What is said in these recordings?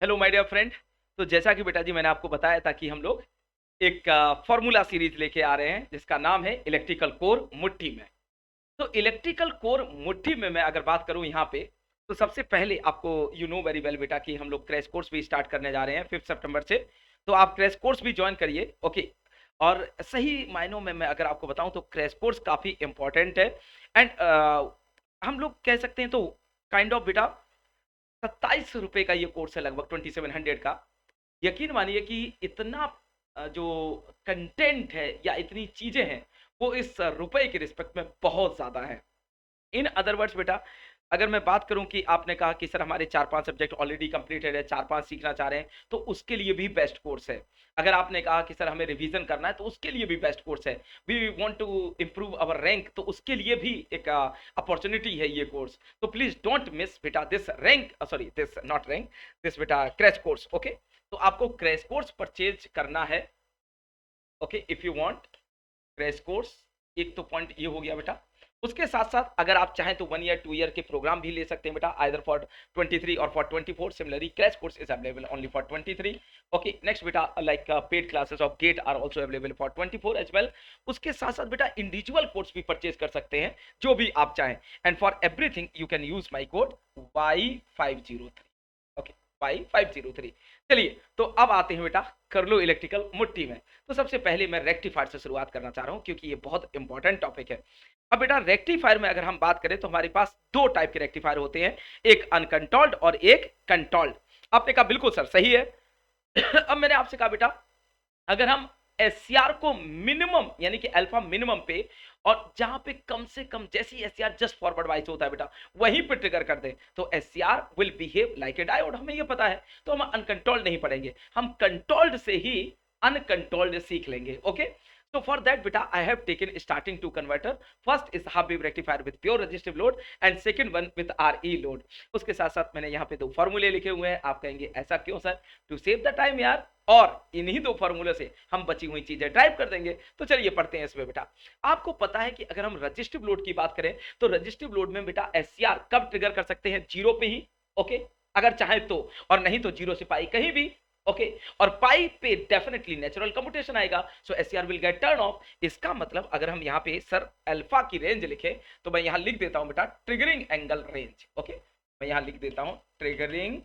Hello my dear friend. तो जैसा कि बेटा जी मैंने आपको बताया था कि हम लोग एक फॉर्मूला सीरीज लेके आ रहे हैं जिसका नाम है इलेक्ट्रिकल कोर मुट्ठी में। तो इलेक्ट्रिकल कोर मुट्ठी में मैं अगर बात करूं यहाँ पे, तो सबसे पहले आपको यू नो वेरी वेल बेटा कि हम लोग क्रैश कोर्स भी स्टार्ट करने जा रहे हैं 5 सितंबर से। तो आप क्रैश कोर्स भी ज्वाइन करिए, ओके। और सही मायनों में मैं अगर आपको बताऊं तो क्रैश कोर्स काफी इंपॉर्टेंट है। एंड हम लोग कह सकते हैं तो काइंड ऑफ बेटा 27 रुपए का ये कोर्स है, लगभग 2700 का। यकीन मानिए कि इतना जो कंटेंट है या इतनी चीजें हैं वो इस रुपए के रिस्पेक्ट में बहुत ज्यादा है। इन अदर वर्ड्स बेटा, अगर मैं बात करूं कि आपने कहा कि सर हमारे 4-5 सब्जेक्ट ऑलरेडी कंप्लीटेड है, 4-5 सीखना चाह रहे हैं, तो उसके लिए भी बेस्ट कोर्स है। अगर आपने कहा कि सर हमें रिवीजन करना है, तो उसके लिए भी बेस्ट कोर्स है। We want to improve our rank, तो उसके लिए भी एक अपॉर्चुनिटी है ये कोर्स। तो प्लीज डोंट मिस बेटा this rank, sorry this not rank, this बेटा क्रैश कोर्स, ओके। तो आपको क्रैश कोर्स परचेज करना है, okay, if you want crash course. एक तो पॉइंट ये हो गया बेटा। उसके साथ साथ अगर आप चाहें तो 1 ईयर 2 ईयर के प्रोग्राम भी ले सकते हैं बेटा, आइदर फॉर 23 और for 24। Similarly crash course is available only for 23। Okay, next बेटा, like paid classes of GATE are also available for 24 as well. उसके साथ साथ बेटा इंडिविजुअल कोर्स भी परचेज कर सकते हैं, जो भी आप चाहें। And for everything you can use my code Y503, okay, Y503। चलिए, तो अब आते हैं बेटा कर लो इलेक्ट्रिकल मुट्ठी में। तो सबसे पहले मैं रेक्टिफायर से शुरुआत करना चाह रहा हूं क्योंकि ये बहुत इंपॉर्टेंट टॉपिक है। अब बेटा रेक्टिफायर में अगर हम बात करें तो हमारे पास दो टाइप के रेक्टिफायर होते हैं, एक अनकंट्रोल्ड और एक कंट्रोल्ड। आपने कहा बिल्कुल सर सही है। अब मैंने आपसे कहा बेटा, अगर हम एससीआर को मिनिमम यानी कि अल्फा मिनिमम पे, और जहां पे कम से कम जैसी एससीआर जस्ट फॉरवर्ड वाइज होता है बेटा वहीं पे ट्रिगर कर दे, तो SCR will behave like a diode, हमें ये पता है। तो हम अनकंट्रोल्ड नहीं पढ़ेंगे, हम कंट्रोल्ड से ही अनकंट्रोल्ड सीख लेंगे, okay. So for that beta I have taken starting two converter. First is half wave rectifier with pure resistive load and second one with RE load. उसके साथ साथ मैंने यहाँ पे दो फॉर्मूले लिखे हुए हैं। आप कहेंगे ऐसा क्यों sir? To save the time यार, और इन्हीं दो फॉर्मूले से हम बची हुई चीजें ड्राइव कर देंगे। तो चलिए पढ़ते हैं इसमें बेटा। आपको पता है कि अगर हम रजिस्टिव लोड की बात करें तो रजिस्टिव लोड में बेटा एससीआर कब ट्रिगर कर सकते हैं? जीरो पे ही, ओके, अगर चाहे तो, और नहीं तो जीरो से पाई कहीं भी, ओके। और पाई पे डेफिनेटली नेचुरल कम्यूटेशन आएगा, so SCR will get turn off. इसका मतलब अगर हम यहाँ पे सर अल्फा की रेंज लिखे तो मैं यहाँ लिख देता हूं बेटा ट्रिगरिंग एंगल रेंज, ओके। मैं यहाँ लिख देता हूं ट्रिगरिंग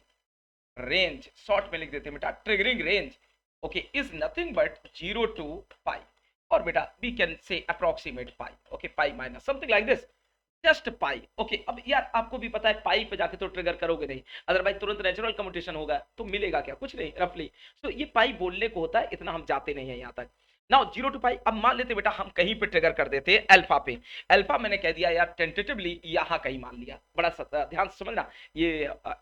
रेंज, शॉर्ट में लिख देते हैं बेटा triggering range, okay, is nothing but 0 to pi. और बेटा we can say approximate pi, okay, pi minus something like this, just pi, okay. अब यार आपको भी पता है पाई पे जाके तो ट्रिगर करोगे नहीं, अदरवाइज तुरंत नेचुरल कम्यूटेशन होगा तो मिलेगा क्या? कुछ नहीं, रफली। सो ये पाई बोलने को होता है, इतना हम जाते नहीं है यहाँ तक। नाउ 0 to पाई। अब मान लेते बेटा हम कहीं पे ट्रिगर कर देते हैं अल्फा पे। अल्फा मैंने कह दिया यार टेंटेटिवली यहाँ कहीं मान लिया, बड़ा ध्यान से समझना। ये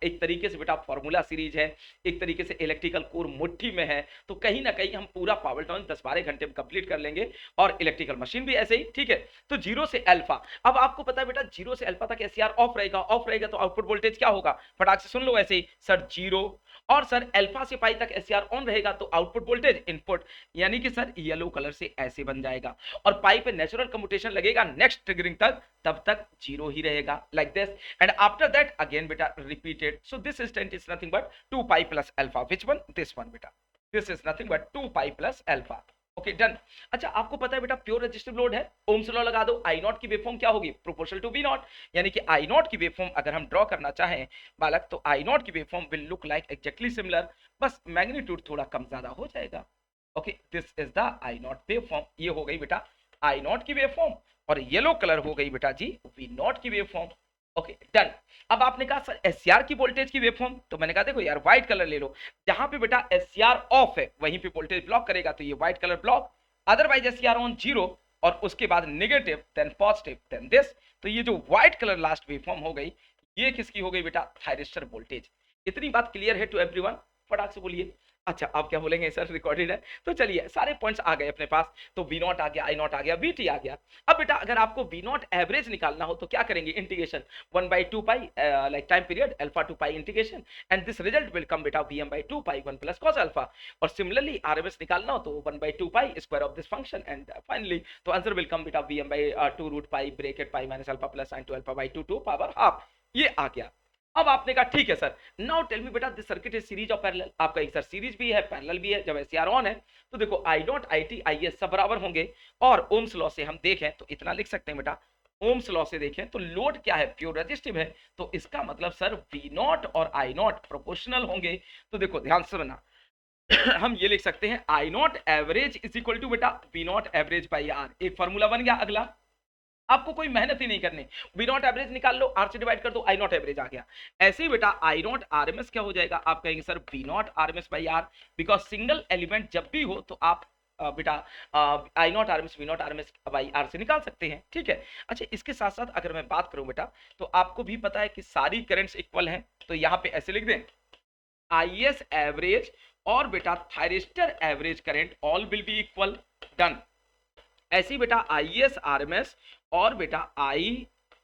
एक तरीके से बेटा फॉर्मूला सीरीज है, एक तरीके से इलेक्ट्रिकल कोर मुट्ठी में है, तो कहीं ना कहीं हम पूरा पावर टर्न 10-12 घंटे में कंप्लीट कर लेंगे, और इलेक्ट्रिकल मशीन भी ऐसे ही, ठीक है। तो जीरो से अल्फा, अब आपको पता है बेटा जीरो से अल्फा तक एससीआर ऑफ रहेगा, ऑफ रहेगा तो आउटपुट वोल्टेज क्या होगा? फटाक से सुन लो ऐसे ही सर, जीरो। और सर अल्फा से पाई तक एससीआर ऑन रहेगा तो आउटपुट वोल्टेज इनपुट, यानी कि सर येलो कलर से ऐसे बन जाएगा। और पाई पे नेचुरल कम्यूटेशन लगेगा नेक्स्ट ट्रिगरिंग तक, तब तक जीरो ही रहेगा, like this. And after that again बेटा repeated. So this instant is nothing but 2 pi plus alpha. Which one? This one बेटा, this is nothing but 2 pi plus alpha, okay, done. अच्छा आपको पता है बेटा प्योर रेजिस्टिव लोड है, Ohm's law लगा दो, आई नॉट की वेवफॉर्म क्या होगी? Proportional to we not. यानी कि आई नॉट की वेवफॉर्म अगर हम ड्रॉ करना चाहें बालक, तो आई नॉट की waveform will look like exactly similar, बस मैग्नीट्यूड थोड़ा कम ज्यादा हो जाएगा, okay. This is the I not waveform. ये हो गई बेटा आई नॉट की वेवफॉर्म, और येलो कलर हो गई बेटा जी वी नॉट की वेवफॉर्म, ओके, डन। अब आपने कहा सर एससीआर की वोल्टेज की वेवफॉर्म, तो मैंने कहा देखो यार व्हाइट कलर ले लो, जहां पे बेटा एससीआर ऑफ है वहीं पे वोल्टेज ब्लॉक करेगा, तो ये white colour block. Otherwise SCR on zero और उसके बाद negative then positive then this, तो ये जो व्हाइट कलर लास्ट वेवफॉर्म हो गई, ये किसकी हो गई बेटा? Thyristor voltage. इतनी बात क्लियर है टू एवरीवन? फटाक से बोलिए। अच्छा आप क्या बोलेंगे सर रिकॉर्डेड है? तो चलिए सारे पॉइंट्स आ गए अपने पास, तो वी नॉट आ गया, आई नॉट आ गया, वी टी आ गया। अब बेटा अगर आपको वी नॉट एवरेज निकालना हो तो क्या करेंगे? Integration 1/2 pi like time period alpha to pi integration, and this result will come बेटा Vm/2 pi 1 plus cos alpha. और सिमिलरली आरएमएस निकालना हो तो 1/2 pi square of this function, and finally तो आंसर विल कम बेटा Vm/2 root pi bracket pi minus alpha plus sin 2 alpha by 2 to power half. ये आ गया। अब आपने कहा ठीक है सर, नाउ टेल मी बेटा दिस सर्किट इज सीरीज और पैरेलल। आपका एक सर सीरीज भी है पैरेलल भी है, जब एस ऑन है तो देखो I naught I T I S सब बराबर होंगे, और ओम्स लॉ से हम देखें तो इतना लिख सकते हैं बेटा, ओम्स लॉ से देखें तो लोड क्या है, प्योर रेजिस्टिव है, तो इसका मतलब सर वी नॉट और आई नॉट प्रोपोर्शनल होंगे। तो देखो ध्यान से सुनना, हम ये लिख सकते हैं I not average is equal to बेटा V not average by R. एक फॉर्मूला बन गया। अगला, आपको कोई मेहनत ही नहीं करनी, वी नॉट एवरेज निकाल लो, आर से डिवाइड कर दो, आई नॉट एवरेज आ गया। ऐसे ही बेटा आई नॉट आरएमएस क्या हो जाएगा, आप कहेंगे sir V not RMS by R, because single element जब भी हो तो आप बेटा I not RMS V not RMS by R से निकाल सकते हैं। ठीक है। अच्छा, इसके साथ साथ अगर मैं बात करूं बेटा, तो आपको भी पता है कि सारी करंट्स इक्वल हैं, तो यहाँ पे ऐसे लिख दें आई एस एवरेज और बेटा thyristor average current all will be equal, done. ऐसे ही बेटा I S R M S और बेटा I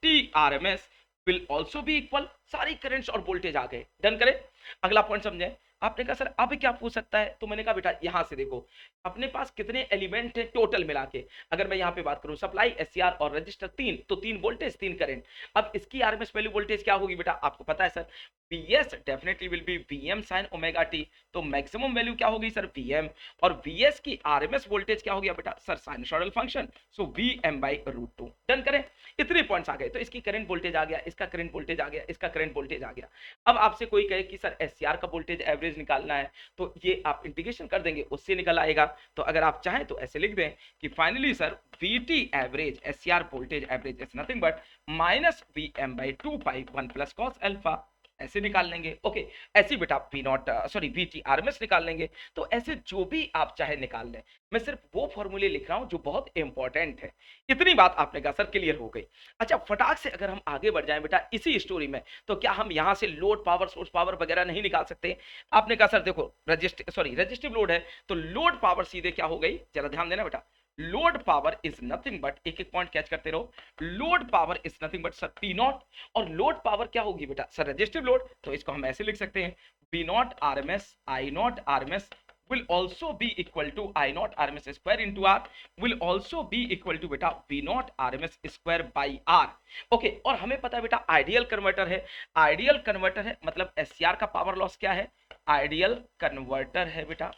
T R M S will also भी इक्वल, सारी करंट्स और वोल्टेज आ गए, डन करें। अगला पॉइंट समझे। आपने कहा सर अब क्या पूछ सकता है, तो मैंने कहा बेटा यहां से देखो अपने पास कितने एलिमेंट है टोटल मिला के, अगर मैं यहाँ पे बात करूं सप्लाई एससीआर और रजिस्टर तीन, तो तीन वोल्टेज तीन करंट। अब इसकी आरएमएस वैल्यू वोल्टेज क्या होगी बेटा, आपको पता है sir Vs definitely will be Vm sin omega T, तो मैक्सिमम वैल्यू क्या होगी सर Vm, और Vs की आरएमएस वोल्टेज क्या हो गया बेटा sir sinusoidal function, so Vm by root two, done करें। इतने पॉइंट्स आ गए, तो इसकी करंट वोल्टेज आ गया, इसका करंट वोल्टेज आ गया, इसका करंट वोल्टेज आ गया। अब आपसे कोई कहे कि सर एससीआर का वोल्टेज एवरेज निकालना है, तो ये आप इंटीग्रेशन कर देंगे उससे निकल आएगा। तो अगर आप चाहें तो ऐसे लिख दें कि finally sir Vt average SCR voltage average is nothing but minus Vm by 2 pi 1 plus cos alpha, ऐसे निकाल लेंगे। ओके, ऐसे बेटा V not sorry Vt RMS निकाल लेंगे। तो ऐसे जो भी आप चाहे निकाल लें, मैं सिर्फ वो फॉर्मूले लिख रहा हूं जो बहुत इंपॉर्टेंट है। इतनी बात आपने कहा सर क्लियर हो गई। अच्छा, फटाक से अगर हम आगे बढ़ जाएं बेटा इसी स्टोरी में, तो क्या हम यहां से लोड पावर सोर्स पावर वगैरह नहीं निकाल सकते। आपने कहा सर देखो रजिस्टिव लोड है, तो लोड पावर सीधे क्या हो गई, जरा ध्यान देना बेटा, load power is nothing but, एक एक पॉइंट कैच करते रहो, load power is nothing but sir P not, और लोड पावर क्या होगी बेटा सर रजिस्टिव लोड, तो इसको हम ऐसे लिख सकते हैं P not RMS I not RMS will also be equal to I naught RMS square into R will also be equal to बेटा V naught RMS square by R। Okay, और हमें पता है बेटा आइडियल कन्वर्टर है, ideal converter है मतलब SCR का पावर लॉस क्या है, आइडियल कन्वर्टर है बेटा,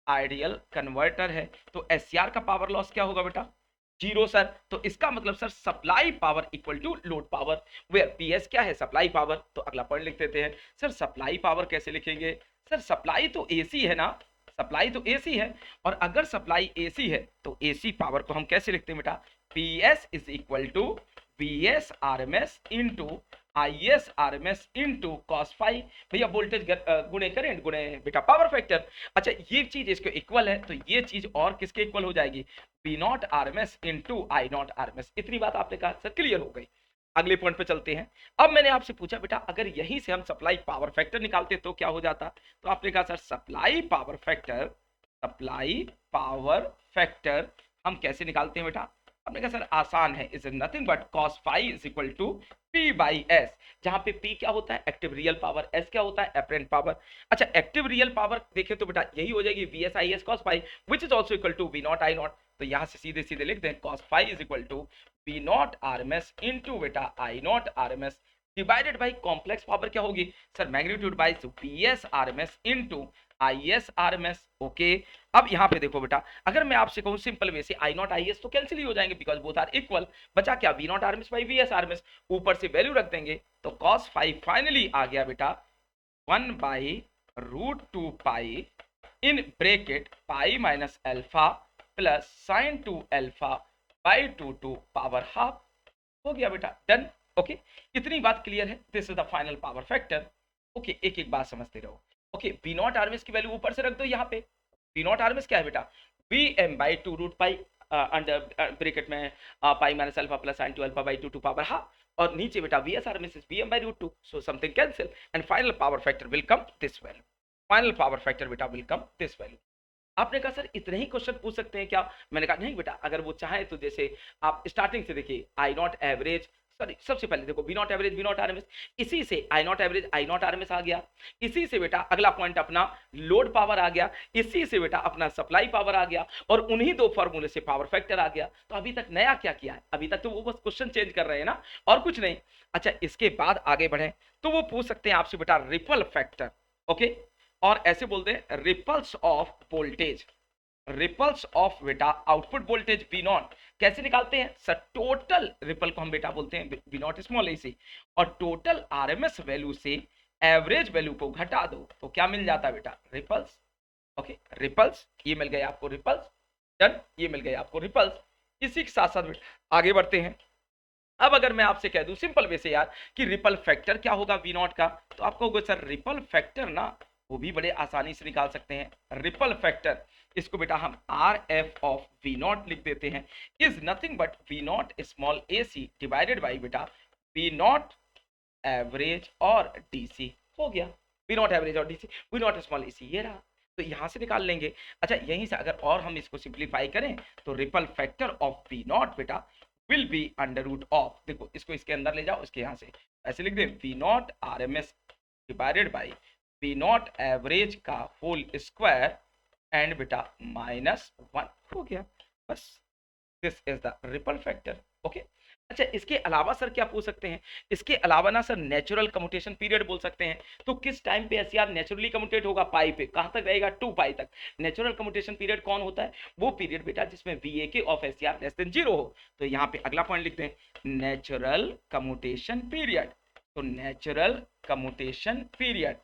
आइडियल कन्वर्टर है, तो SCR का पावर लॉस क्या होगा बेटा जीरो सर। तो इसका मतलब sir supply power equal to load power, where PS क्या है सप्लाई पावर। तो अगला पॉइंट लिख देते हैं, सर सप्लाई पावर कैसे लिखेंगे, सर सप्लाई तो AC है ना, सप्लाई तो AC है, और अगर सप्लाई AC है तो AC पावर को हम कैसे लिखते हैं बेटा, PS is equal to VS RMS into IS RMS into cos phi, भैया वोल्टेज गुणे करंट गुणे बेटा पावर फैक्टर। अच्छा, ये चीज इसके इक्वल है, तो ये चीज और किसके इक्वल हो जाएगी, P not RMS into I not RMS। इतनी बात आपने कहा सर क्लियर हो गई। अगले पॉइंट पे चलते हैं। अब मैंने आपसे पूछा बेटा अगर यहीं से हम सप्लाई पावर फैक्टर निकालते तो क्या हो जाता, तो आपने कहा सर सप्लाई पावर फैक्टर हम कैसे निकालते हैं बेटा, आपने कहा सर आसान है, is nothing but cos phi is equal to P by S, जहां पे P क्या होता है एक्टिव रियल पावर, S क्या होता है एपरेंट पावर। अच्छा, एक्टिव रियल पावर देखें तो बेटा यही हो जाएगी VS IS cos phi which is also equal to V not I not, तो यहां से सीधे सीधे लिख दें cos phi is equal to V not RMS into बेटा I not RMS divided by complex power क्या होगी sir magnitude by VS RMS into IS RMS। Okay, अब यहाँ पे देखो बेटा अगर मैं आपसे कहूँ सिंपल वे से I नॉट IS तो कैंसिल ही हो जाएंगे बिकॉज बोथ आर इक्वल, बचा क्या V not RMS by VS RMS, ऊपर से वैल्यू रख देंगे तो cos फाई फाइनली आ गया बेटा 1 by root 2 pi in bracket pi minus alpha plus sine 2 alpha by 2 power half, हो गया बेटा डन। ओके, इतनी बात क्लियर है, this is the final power factor. Okay, एक एक बात समझते रहो। ओके, वी नॉट आरएमएस की वैल्यू ऊपर से रख दो, यहाँ पे वी नॉट आरएमएस क्या है बेटा Vm by 2 root pi under bracket में pi minus alpha plus sine 2 alpha by 2 power half, और नीचे बेटा VS RMS is Vm by root 2, so something cancel and final power factor will come this value, final power factor बेटा will come this value. आपने कहा sir इतने ही question पूछ सकते हैं क्या, मैंने कहा नहीं बेटा, अगर वो चाहे तो जैसे आप स्टार्टिंग से देखिए आई नॉट एवरेज सॉरी सबसे पहले देखो V not average V not RMS, इसी से I not average I not RMS आ गया, इसी से बेटा अगला पॉइंट अपना लोड पावर आ गया, इसी से बेटा अपना सप्लाई पावर आ गया, और उन्हीं दो फॉर्मूले से पावर फैक्टर आ गया। तो अभी तक नया क्या किया है, अभी तक तो वो बस क्वेश्चन चेंज कर रहे हैं ना, और कुछ नहीं। अच्छा इसके बाद आगे बढ़े तो वो पूछ सकते हैं आपसे बेटा रिपल फैक्टर, ओके, और ऐसे बोलते हैं ripples of voltage, ripples of बेटा आउटपुट वोल्टेज वी नॉट कैसे निकालते हैं सर, टोटल रिपल को हम बेटा बोलते हैं वी नॉट स्मॉल ए से, और टोटल आरएमएस वैल्यू से एवरेज वैल्यू को घटा दो तो क्या मिल जाता है बेटा रिपल्स, ओके रिपल्स, ये मिल गए आपको रिपल्स, डन, ये मिल गए आपको रिपल्स। इसी के साथ साथ आगे बढ़ते हैं। अब अगर मैं आपसे कह दूं सिंपल वे से यार कि रिपल फैक्टर क्या होगा वी नॉट का, तो आप कहोगे सर रिपल फैक्टर ना वो भी बड़े आसानी से निकाल सकते हैं। रिपल फैक्टर इसको बेटा हम R F of V not लिख देते हैं, is nothing but V not small A C divided by बेटा वी नॉट एवरेज और डीसी, हो गया वी नॉट एवरेज और DC, V not small A C, ये रहा, तो यहां से निकाल लेंगे। अच्छा यहीं से अगर और हम इसको सिंप्लीफाई करें तो ripple factor of V naught बेटा will be under root of, देखो इसको इसके अंदर ले जाओ, इसके यहाँ से ऐसे लिख दे V naught R M S divided by V not average का होल स्क्वायर एंड बेटा -1, हो गया बस, this is the ripple factor, okay. अच्छा इसके अलावा सर क्या पूछ सकते हैं, इसके अलावा ना सर नेचुरल कम्यूटेशन पीरियड बोल सकते हैं, तो किस टाइम पे एसआर नेचुरली कम्यूटेट होगा, पाई पे, कहां तक रहेगा 2 पाई तक। नेचुरल कम्यूटेशन पीरियड कौन होता है, वो पीरियड बेटा जिसमें VAK of SR less than 0 हो, तो यहाँ पे अगला पॉइंट लिखते हैं नेचुरल कम्यूटेशन पीरियड, तो नेचुरल कम्यूटेशन पीरियड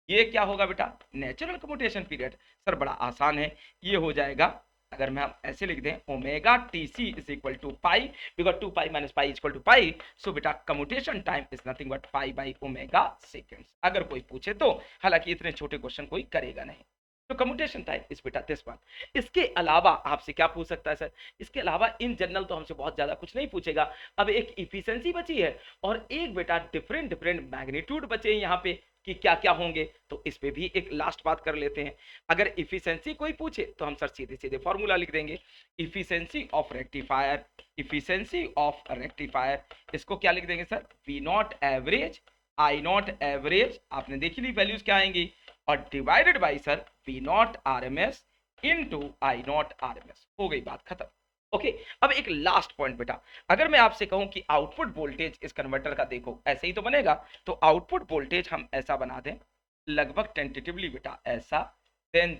ये क्या होगा बेटा नेचुरल कम्यूटेशन पीरियड, सर बड़ा आसान है, ये हो जाएगा अगर मैं हम ऐसे लिख दें omega T C is equal to pi, because 2 pi minus pi equal to pi, so बेटा commutation time is nothing but pi by omega seconds, अगर कोई पूछे तो, हालांकि इतने छोटे क्वेश्चन कोई करेगा नहीं। तो कम्यूटेशन टाइम इस बेटा दिस वन। इसके अलावा आपसे क्या पूछ सकता है सर, इसके अलावा इन जनरल तो हमसे बहुत ज्यादा कुछ नहीं पूछेगा, अब एक इफिशिएंसी बची है और एक बेटा डिफरेंट डिफरेंट मैग्नीट्यूड बचे हैं यहाँ पे कि क्या क्या होंगे, तो इस पे भी एक लास्ट बात कर लेते हैं। अगर इफिशिएंसी कोई पूछे तो हम सर सीधे सीधे फॉर्मूला लिख देंगे, efficiency of rectifier, efficiency of rectifier, इसको क्या लिख देंगे sir V not average I not average, आपने देखी ली वैल्यूज क्या आएंगी, और divided by sir V not RMS into I not RMS, हो गई बात खत्म, ओके। अब एक लास्ट पॉइंट बेटा, अगर मैं आपसे कहूं कि आउटपुट वोल्टेज इस कन्वर्टर का देखो ऐसे ही तो बनेगा, तो आउटपुट वोल्टेज हम ऐसा बना दें लगभग टेंटेटिवली बेटा ऐसा, then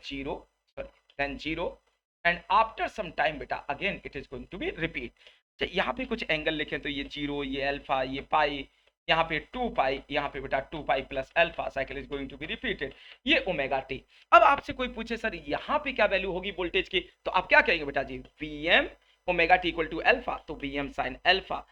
zero and after some time बेटा again it is going to be repeat. यहाँ पे कुछ एंगल लिखें तो ये 0, ये अल्फा, ये पाई, यहाँ पे 2 पाई, यहाँ पे बेटा 2 pi plus alpha, cycle is going to be repeated, ये ओमेगा टी। अब आपसे कोई पूछे सर यहाँ पे क्या वैल्यू होगी वोल्टेज की, तो आप क्या कहेंगे बेटा जी Vm omega T equal to alpha, तो Vm साइन अल्फा,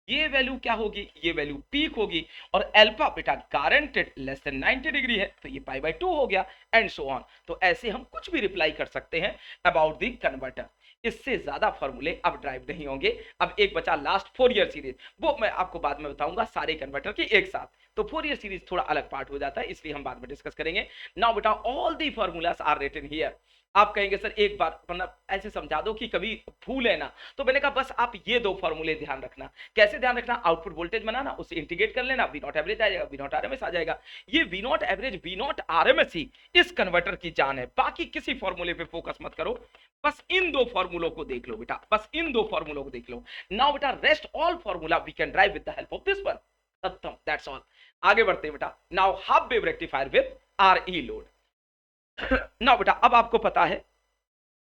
ये वैल्यू क्या होगी, ये वैल्यू पीक होगी, और alpha beta guaranteed less than 90 degree है, तो ये पाई बाई 2 हो गया एंड सो ऑन। तो ऐसे हम कुछ भी रिप्लाई कर सकते हैं अबाउट द कन्वर्टर, इससे ज्यादा फॉर्मूले अब ड्राइव नहीं होंगे। अब एक बचा लास्ट फोरियर सीरीज, वो मैं आपको बाद में बताऊंगा सारे कन्वर्टर की एक साथ, तो फोरियर सीरीज थोड़ा अलग पार्ट हो जाता है, इसलिए हम बाद में डिस्कस करेंगे। नाउ बेटा all the formulas are written here. आप कहेंगे सर एक बार मतलब ऐसे समझा दो कि कभी भूले ना, तो मैंने कहा बस आप ये दो फॉर्मूले ध्यान रखना। कैसे ध्यान रखना, आउटपुट वोल्टेज बनाना, उसे इंटीग्रेट कर लेना, वी नॉट एवरेज आ जाएगा, वी नॉट आरएमएस आ जाएगा। ये V not average V not RMS ही इस कन्वर्टर की जान है, बाकी किसी फॉर्मूले पे फोकस मत करो, बस इन दो फॉर्मूलों को देख लो बेटा, बस इन दो फॉर्मूलों को देख लो। नाउ बेटा rest all formula we can derive with the help of this one, खत्म, दैट्स ऑल। आगे बढ़ते हैं बेटा। Now half wave rectifier with R E load. Now बेटा अब आपको पता है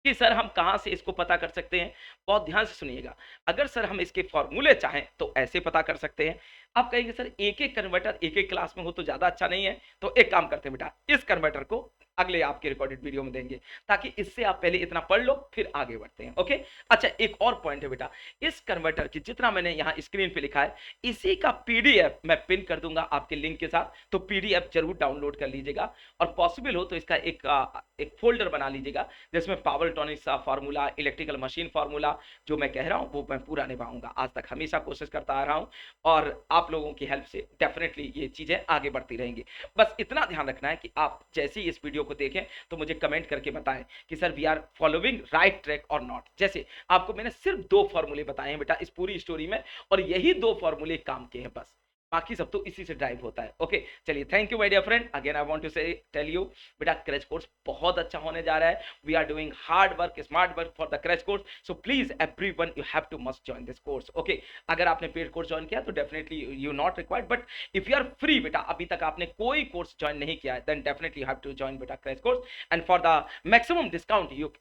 कि सर हम कहां से इसको पता कर सकते हैं, बहुत ध्यान से सुनिएगा। अगर सर हम इसके फॉर्मूले चाहें तो ऐसे पता कर सकते हैं। आप कहेंगे सर एक एक कन्वर्टर एक एक क्लास में हो तो ज्यादा अच्छा नहीं है, तो एक काम करते हैं बेटा, इस कन्वर्टर को अगले आपके रिकॉर्डेड वीडियो में देंगे, ताकि इससे आप पहले इतना पढ़ लो फिर आगे बढ़ते हैं, ओके। अच्छा एक और पॉइंट है बेटा, इस कन्वर्टर की जितना मैंने यहाँ स्क्रीन पे लिखा है इसी का पीडीएफ मैं पिन कर दूंगा आपके लिंक के साथ, तो पीडीएफ जरूर डाउनलोड कर लीजिएगा, और पॉसिबल हो तो इसका एक फोल्डर बना लीजिएगा जिसमें power electronics formula, electrical machine formula जो मैं कह रहा हूँ वो मैं पूरा निभाऊंगा। आज तक हमेशा कोशिश करता आ रहा हूँ और आप लोगों की हेल्प से डेफिनेटली ये चीजें आगे बढ़ती रहेंगी। बस इतना ध्यान रखना है कि आप जैसे ही इस वीडियो को को देखें तो मुझे कमेंट करके बताएं कि sir we are following right track और नॉट। जैसे आपको मैंने सिर्फ 2 फॉर्मूले बताए हैं बेटा इस पूरी स्टोरी में, और यही 2 फॉर्मूले काम के हैं बस, बाकी सब तो इसी से ड्राइव होता है। ओके चलिए, thank you my dear friend. Again I want to say tell you बेटा क्रैश कोर्स बहुत अच्छा होने जा रहा है। We are doing hard work, smart work for the crash course, so please everyone you have to must join this course. Okay, अगर आपने paid course join किया तो definitely you not required, but if you are free बेटा, अभी तक आपने कोई course join नहीं किया है, then definitely you have to join बेटा crash course. And for the maximum discount you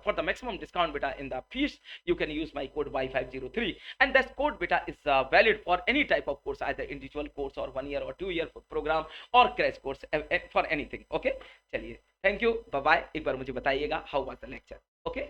for the maximum discount beta in the fees, you can use my code Y503, and that code beta is valid for any type of course, either individual course or 1 year or 2 year program or crash course, for anything. Okay, चलिए, thank you, bye bye. एक बार मुझे बताइएगा how was the lecture. Okay.